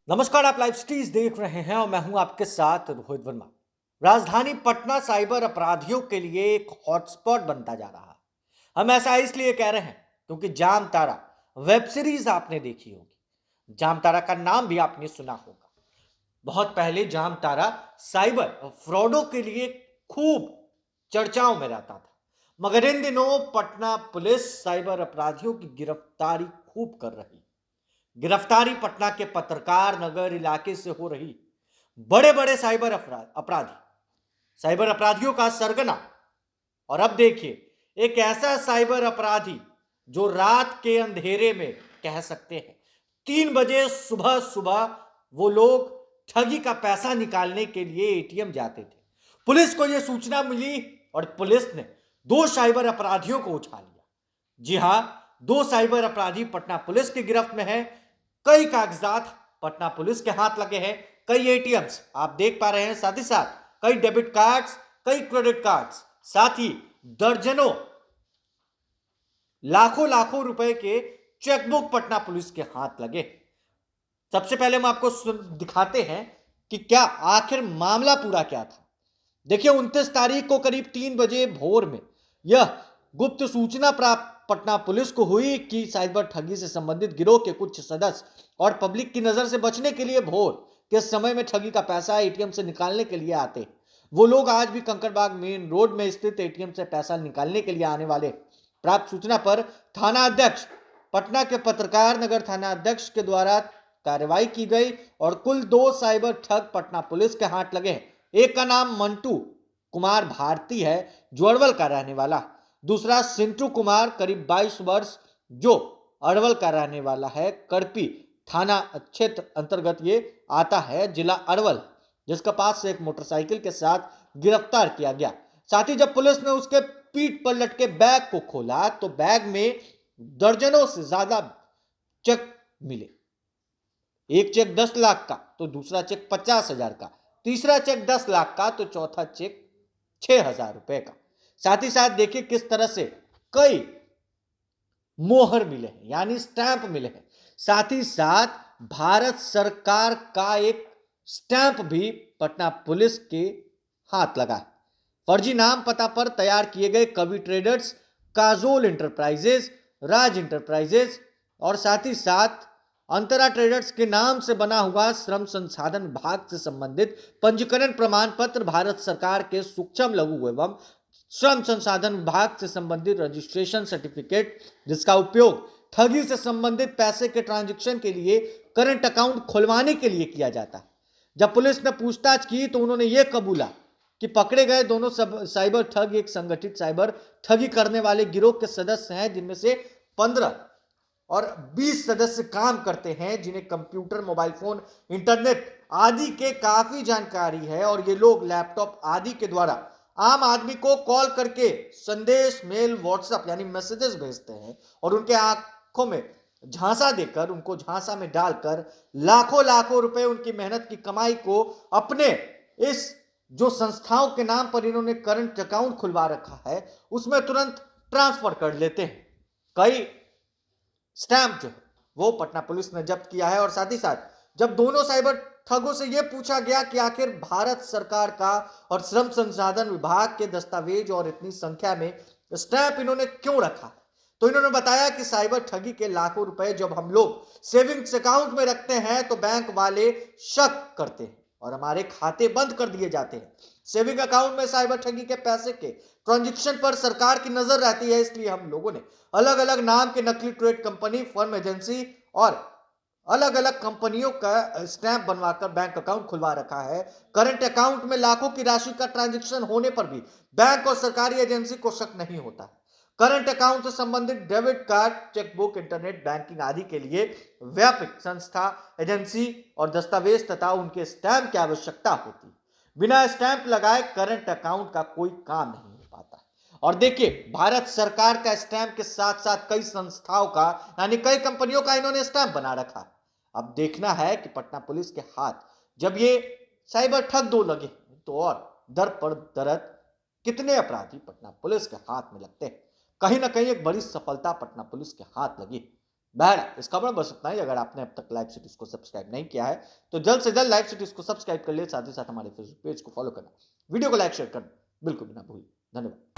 नमस्कार, आप लाइव स्ट्रीज देख रहे हैं और मैं हूं आपके साथ रोहित वर्मा। राजधानी पटना साइबर अपराधियों के लिए एक हॉटस्पॉट बनता जा रहा है। हम ऐसा इसलिए कह रहे हैं क्योंकि जाम तारा वेब सीरीज आपने देखी होगी। जाम तारा का नाम भी आपने सुना होगा। बहुत पहले जाम तारा साइबर फ्रॉडों के लिए खूब चर्चाओं में रहता था, मगर इन दिनों पटना पुलिस साइबर अपराधियों की गिरफ्तारी खूब कर रही। गिरफ्तारी पटना के पत्रकार नगर इलाके से हो रही। बड़े बड़े साइबर अपराधी, साइबर अपराधियों का सरगना। और अब देखिए, एक ऐसा साइबर अपराधी जो रात के अंधेरे में, कह सकते हैं 3 बजे सुबह सुबह, वो लोग ठगी का पैसा निकालने के लिए एटीएम जाते थे। पुलिस को यह सूचना मिली और पुलिस ने 2 साइबर अपराधियों को उठा लिया। जी हां, 2 साइबर अपराधी पटना पुलिस की गिरफ्त में है। कई कागजात पटना पुलिस के हाथ लगे हैं, कई एटीएम्स आप देख पा रहे हैं, साथ ही साथ कई डेबिट कार्ड्स, कई क्रेडिट कार्ड्स, साथ ही दर्जनों लाखों लाखों रुपए के चेकबुक पटना पुलिस के हाथ लगे। सबसे पहले हम आपको दिखाते हैं कि क्या आखिर मामला पूरा क्या था। देखिए, 29 तारीख को करीब 3 बजे भोर में यह गुप्त सूचना प्राप्त पटना पुलिस को हुई कि साइबर ठगी से संबंधित गिरोह के कुछ सदस्य और पब्लिक की नजर से बचने के लिए भोर के समय में ठगी का पैसा एटीएम से निकालने के लिए आते। वो लोग आज भी कंकड़बाग मेन रोड में स्थित एटीएम से पैसा निकालने के लिए आने वाले। प्राप्त सूचना पर थाना अध्यक्ष पटना के पत्रकार नगर थाना अध्यक्ष के द्वारा कार्रवाई की गई और कुल 2 साइबर ठग पटना पुलिस के हाथ लगे हैं। एक का नाम मंटू कुमार भारती है, जो अरवल का रहने वाला। दूसरा सिंटू कुमार, करीब 22 वर्ष, जो अरवल का रहने वाला है। करपी थाना क्षेत्र अंतर्गत ये आता है, जिला अरवल, जिसका पास से एक मोटरसाइकिल के साथ गिरफ्तार किया गया। साथ ही जब पुलिस ने उसके पीठ पर लटके बैग को खोला तो बैग में दर्जनों से ज्यादा चेक मिले। एक चेक 10 लाख का, तो दूसरा चेक 50,000 का, तीसरा चेक 10 लाख का, तो चौथा चेक 6,000 रुपए का। साथ ही साथ देखिए किस तरह से कई मोहर मिले हैं, यानी स्टैंप मिले हैं। साथ ही साथ भारत सरकार का एक स्टैंप भी पटना पुलिस के हाथ लगा है। फर्जी नाम पता पर तैयार किए गए कवि ट्रेडर्स, काजोल इंटरप्राइजेस, राज इंटरप्राइजेस और साथ ही साथ अंतरा ट्रेडर्स के नाम से बना हुआ श्रम संसाधन विभाग से संबंधित पंजीकरण प्रमाण पत्र, भारत सरकार के सूक्ष्म लघु एवं श्रम संसाधन विभाग से संबंधित रजिस्ट्रेशन सर्टिफिकेट, जिसका उपयोग ठगी से संबंधित पैसे के ट्रांजैक्शन के लिए, करंट अकाउंट खुलवाने के लिए किया जाता है। जब पुलिस ने पूछताछ की तो उन्होंने यह कबूला कि पकड़े गए दोनों साइबर ठग एक संगठित साइबर ठगी करने वाले गिरोह के सदस्य हैं, जिनमें से 15 और 20 सदस्य काम करते हैं, जिन्हें कंप्यूटर, मोबाइल फोन, इंटरनेट आदि के काफी जानकारी है। और ये लोग लैपटॉप आदि के द्वारा आम आदमी को कॉल करके संदेश, मेल, व्हाट्सएप यानी मैसेजेस भेजते हैं और उनके आंखों में झांसा देकर, उनको झांसा में डालकर लाखों लाखों रुपए उनकी मेहनत की कमाई को अपने इस जो संस्थाओं के नाम पर इन्होंने करंट अकाउंट खुलवा रखा है उसमें तुरंत ट्रांसफर कर लेते हैं। कई स्टैंप जो है वो पटना पुलिस ने जब्त किया है। और साथ ही साथ जब दोनों साइबर ठगों से यह पूछा गया कि आखिर भारत सरकार का और श्रम संसाधन विभाग के दस्तावेज और इतनी संख्या में स्टैंप इन्होंने क्यों रखा, तो इन्होंने बताया कि साइबर ठगी के लाखों रुपए जब हम लोग सेविंग्स अकाउंट में रखते हैं तो बैंक वाले शक करते हैं और हमारे खाते बंद कर दिए जाते हैं। सेविंग अकाउंट में साइबर ठगी के पैसे के ट्रांजैक्शन पर सरकार की नजर रहती है, इसलिए हम लोगों ने अलग अलग नाम के नकली ट्रेड कंपनी, फर्म, एजेंसी और अलग अलग कंपनियों का स्टैंप बनवाकर बैंक अकाउंट खुलवा रखा है। करंट अकाउंट में लाखों की राशि का ट्रांजैक्शन होने पर भी बैंक और सरकारी एजेंसी को शक नहीं होता। करंट अकाउंट से संबंधित debit card, chequebook, internet banking आदि के लिए व्यापक संस्था, एजेंसी और दस्तावेज तथा उनके स्टैंप की आवश्यकता होती है। बिना स्टैंप लगाए करंट अकाउंट का कोई काम नहीं हो पाता। और देखिए, भारत सरकार का स्टैंप के साथ साथ कई संस्थाओं का, यानी कई कंपनियों का इन्होंने स्टैंप बना रखा। अब देखना है कि पटना पुलिस के हाथ जब ये साइबर ठग दो लगे तो और दर पर दरद कितने अपराधी पटना पुलिस के हाथ में लगते हैं। कहीं ना कहीं एक बड़ी सफलता पटना पुलिस के हाथ लगी। बहरहाल इस खबर में बस इतना ही। अगर आपने अब तक लाइव सिटीज को सब्सक्राइब नहीं किया है तो जल्द से जल्द लाइव सिटीज को सब्सक्राइब कर लिए, साथ ही साथ हमारे फेसबुक पेज को फॉलो करना, वीडियो को लाइक शेयर करना बिल्कुल भी ना भूलिए। धन्यवाद।